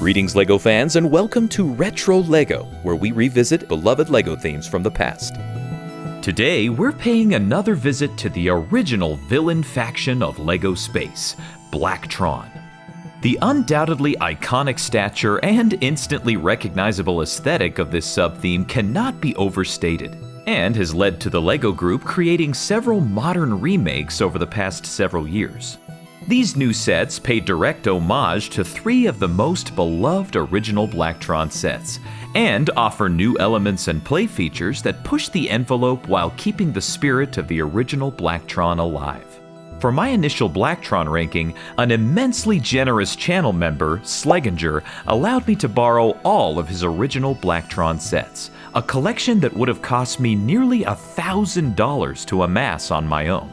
Greetings LEGO fans and welcome to Retro LEGO, where we revisit beloved LEGO themes from the past. Today we're paying another visit to the original villain faction of LEGO Space, Blacktron. The undoubtedly iconic stature and instantly recognizable aesthetic of this sub-theme cannot be overstated, and has led to the LEGO Group creating several modern remakes over the past several years. These new sets pay direct homage to three of the most beloved original Blacktron sets, and offer new elements and play features that push the envelope while keeping the spirit of the original Blacktron alive. For my initial Blacktron ranking, an immensely generous channel member, Sleginger, allowed me to borrow all of his original Blacktron sets, a collection that would have cost me nearly $1,000 to amass on my own.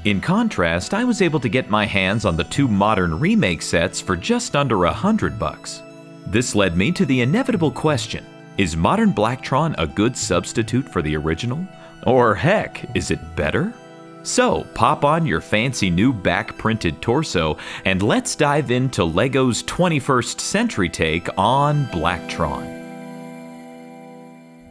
In contrast, I was able to get my hands on the two modern remake sets for just under $100. This led me to the inevitable question: is modern Blacktron a good substitute for the original? Or heck, is it better? So pop on your fancy new back-printed torso and let's dive into LEGO's 21st century take on Blacktron.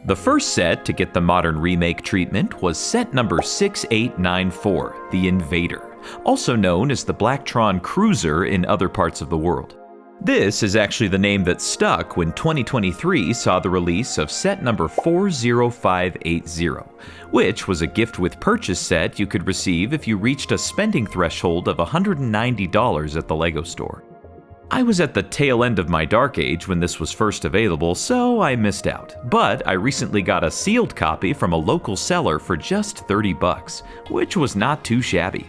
The first set to get the modern remake treatment was set number 6894, the Invader, also known as the Blacktron Cruiser in other parts of the world. This is actually the name that stuck when 2023 saw the release of set number 40580, which was a gift with purchase set you could receive if you reached a spending threshold of $190 at the LEGO store. I was at the tail end of my dark age when this was first available, so I missed out. But I recently got a sealed copy from a local seller for just $30, which was not too shabby.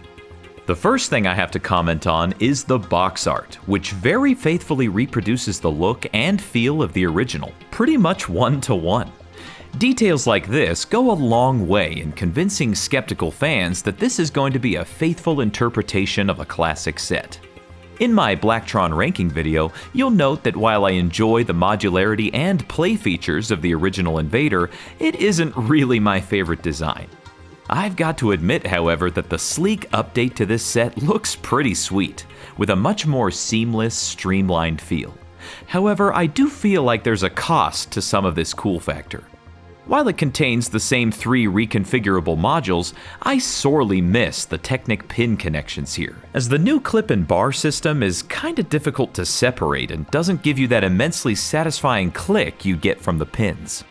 The first thing I have to comment on is the box art, which very faithfully reproduces the look and feel of the original, pretty much one-to-one. Details like this go a long way in convincing skeptical fans that this is going to be a faithful interpretation of a classic set. In my Blacktron ranking video, you'll note that while I enjoy the modularity and play features of the original Invader, it isn't really my favorite design. I've got to admit, however, that the sleek update to this set looks pretty sweet, with a much more seamless, streamlined feel. However, I do feel like there's a cost to some of this cool factor. While it contains the same three reconfigurable modules, I sorely miss the Technic pin connections here, as the new clip and bar system is kinda difficult to separate and doesn't give you that immensely satisfying click you get from the pins.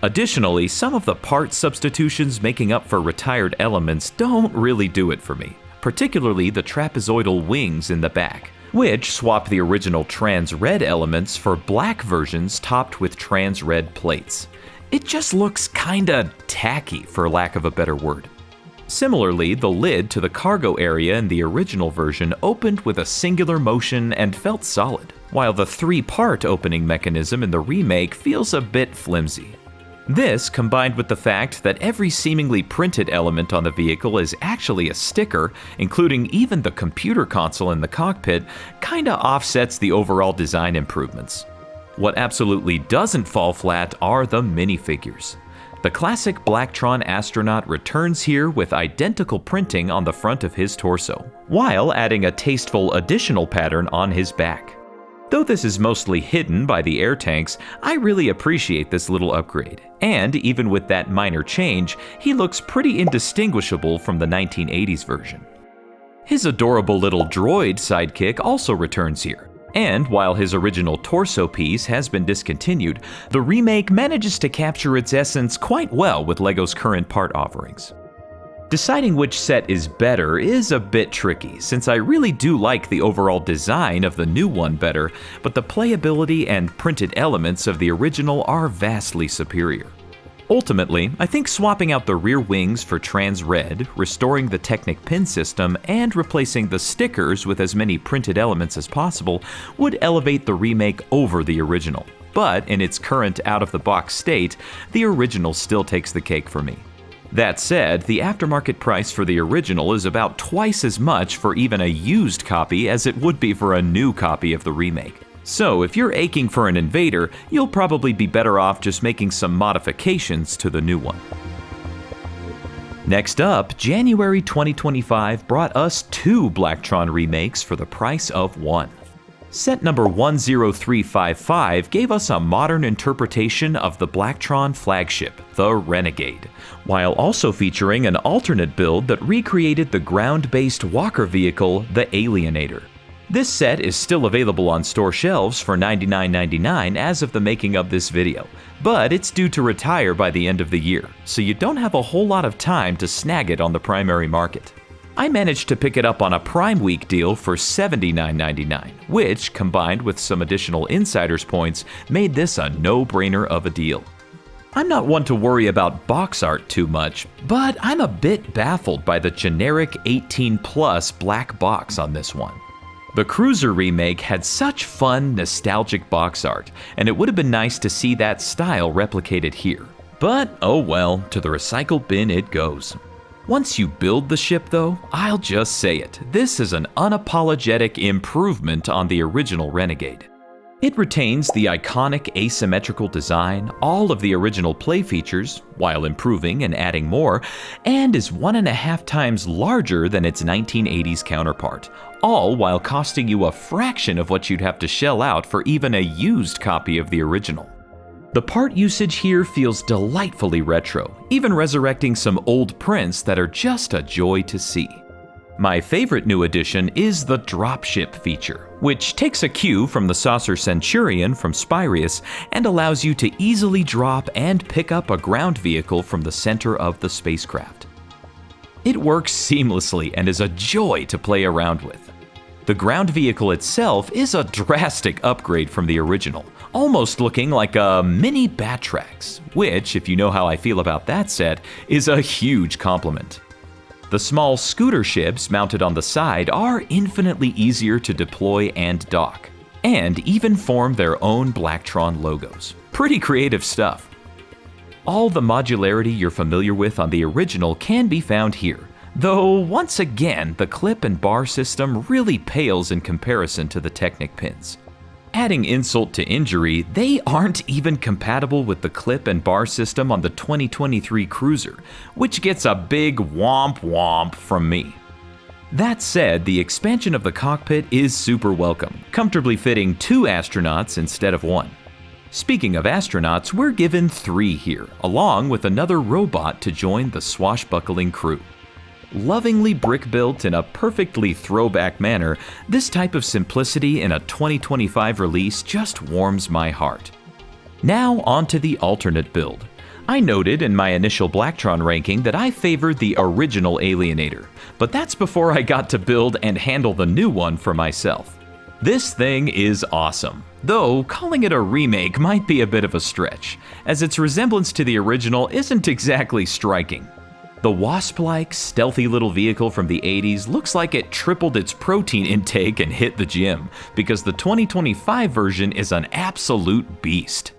Additionally, some of the part substitutions making up for retired elements don't really do it for me, particularly the trapezoidal wings in the back, which swap the original trans red elements for black versions topped with trans red plates. It just looks kinda tacky, for lack of a better word. Similarly, the lid to the cargo area in the original version opened with a singular motion and felt solid, while the three-part opening mechanism in the remake feels a bit flimsy. This, combined with the fact that every seemingly printed element on the vehicle is actually a sticker, including even the computer console in the cockpit, kinda offsets the overall design improvements. What absolutely doesn't fall flat are the minifigures. The classic Blacktron astronaut returns here with identical printing on the front of his torso, while adding a tasteful additional pattern on his back. Though this is mostly hidden by the air tanks, I really appreciate this little upgrade, and even with that minor change, he looks pretty indistinguishable from the 1980s version. His adorable little droid sidekick also returns here. And while his original torso piece has been discontinued, the remake manages to capture its essence quite well with LEGO's current part offerings. Deciding which set is better is a bit tricky, since I really do like the overall design of the new one better, but the playability and printed elements of the original are vastly superior. Ultimately, I think swapping out the rear wings for trans red, restoring the Technic pin system, and replacing the stickers with as many printed elements as possible would elevate the remake over the original. But in its current out-of-the-box state, the original still takes the cake for me. That said, the aftermarket price for the original is about twice as much for even a used copy as it would be for a new copy of the remake. So if you're aching for an Invader, you'll probably be better off just making some modifications to the new one. Next up, January 2025 brought us two Blacktron remakes for the price of one. Set number 10355 gave us a modern interpretation of the Blacktron flagship, the Renegade, while also featuring an alternate build that recreated the ground-based walker vehicle, the Alienator. This set is still available on store shelves for $99.99 as of the making of this video, but it's due to retire by the end of the year, so you don't have a whole lot of time to snag it on the primary market. I managed to pick it up on a Prime Week deal for $79.99, which, combined with some additional insiders points, made this a no-brainer of a deal. I'm not one to worry about box art too much, but I'm a bit baffled by the generic 18+ black box on this one. The Cruiser remake had such fun, nostalgic box art, and it would have been nice to see that style replicated here. But oh well, to the recycle bin it goes. Once you build the ship though, I'll just say it, this is an unapologetic improvement on the original Renegade. It retains the iconic asymmetrical design, all of the original play features, while improving and adding more, and is 1.5 times larger than its 1980s counterpart, all while costing you a fraction of what you'd have to shell out for even a used copy of the original. The part usage here feels delightfully retro, even resurrecting some old prints that are just a joy to see. My favorite new addition is the dropship feature, which takes a cue from the Saucer Centurion from Spyrius and allows you to easily drop and pick up a ground vehicle from the center of the spacecraft. It works seamlessly and is a joy to play around with. The ground vehicle itself is a drastic upgrade from the original, almost looking like a mini Batrax, which, if you know how I feel about that set, is a huge compliment. The small scooter ships mounted on the side are infinitely easier to deploy and dock, and even form their own Blacktron logos. Pretty creative stuff. All the modularity you're familiar with on the original can be found here, though once again the clip and bar system really pales in comparison to the Technic pins. Adding insult to injury, they aren't even compatible with the clip and bar system on the 2023 Cruiser, which gets a big womp womp from me. That said, the expansion of the cockpit is super welcome, comfortably fitting 2 astronauts instead of 1. Speaking of astronauts, we're given 3 here, along with another robot to join the swashbuckling crew. Lovingly brick-built in a perfectly throwback manner, this type of simplicity in a 2025 release just warms my heart. Now onto the alternate build. I noted in my initial Blacktron ranking that I favored the original Alienator, but that's before I got to build and handle the new one for myself. This thing is awesome, though calling it a remake might be a bit of a stretch, as its resemblance to the original isn't exactly striking. The wasp-like, stealthy little vehicle from the 80s looks like it tripled its protein intake and hit the gym, because the 2025 version is an absolute beast.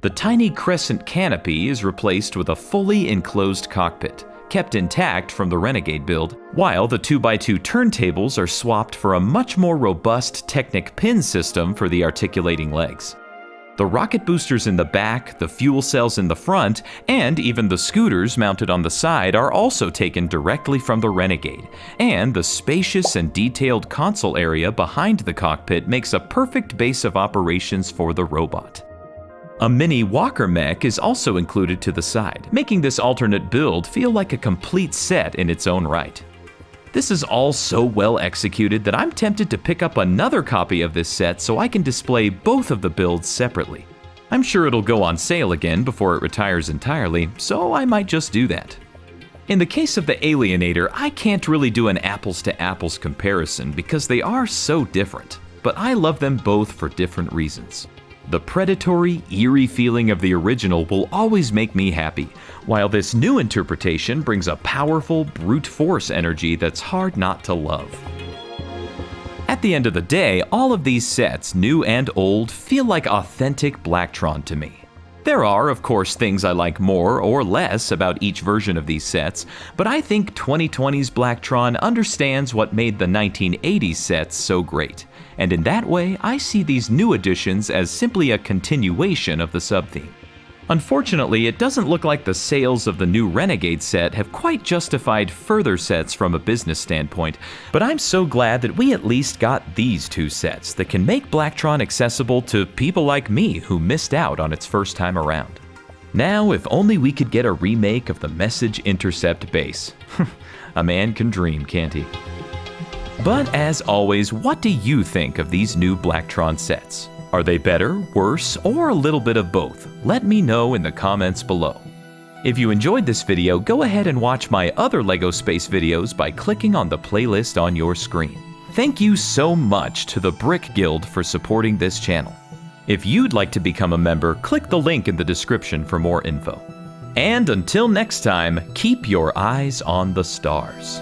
The tiny crescent canopy is replaced with a fully enclosed cockpit, kept intact from the Renegade build, while the 2x2 turntables are swapped for a much more robust Technic pin system for the articulating legs. The rocket boosters in the back, the fuel cells in the front, and even the scooters mounted on the side are also taken directly from the Renegade, and the spacious and detailed console area behind the cockpit makes a perfect base of operations for the robot. A mini walker mech is also included to the side, making this alternate build feel like a complete set in its own right. This is all so well executed that I'm tempted to pick up another copy of this set so I can display both of the builds separately. I'm sure it'll go on sale again before it retires entirely, so I might just do that. In the case of the Alienator, I can't really do an apples-to-apples comparison because they are so different, but I love them both for different reasons. The predatory, eerie feeling of the original will always make me happy, while this new interpretation brings a powerful, brute force energy that's hard not to love. At the end of the day, all of these sets, new and old, feel like authentic Blacktron to me. There are, of course, things I like more or less about each version of these sets, but I think 2020's Blacktron understands what made the 1980s sets so great, and in that way, I see these new additions as simply a continuation of the sub-theme. Unfortunately, it doesn't look like the sales of the new Renegade set have quite justified further sets from a business standpoint, but I'm so glad that we at least got these two sets that can make Blacktron accessible to people like me who missed out on its first time around. Now, if only we could get a remake of the Message Intercept base. A man can dream, can't he? But as always, what do you think of these new Blacktron sets? Are they better, worse, or a little bit of both? Let me know in the comments below. If you enjoyed this video, go ahead and watch my other LEGO Space videos by clicking on the playlist on your screen. Thank you so much to the Brick Guild for supporting this channel. If you'd like to become a member, click the link in the description for more info. And until next time, keep your eyes on the stars.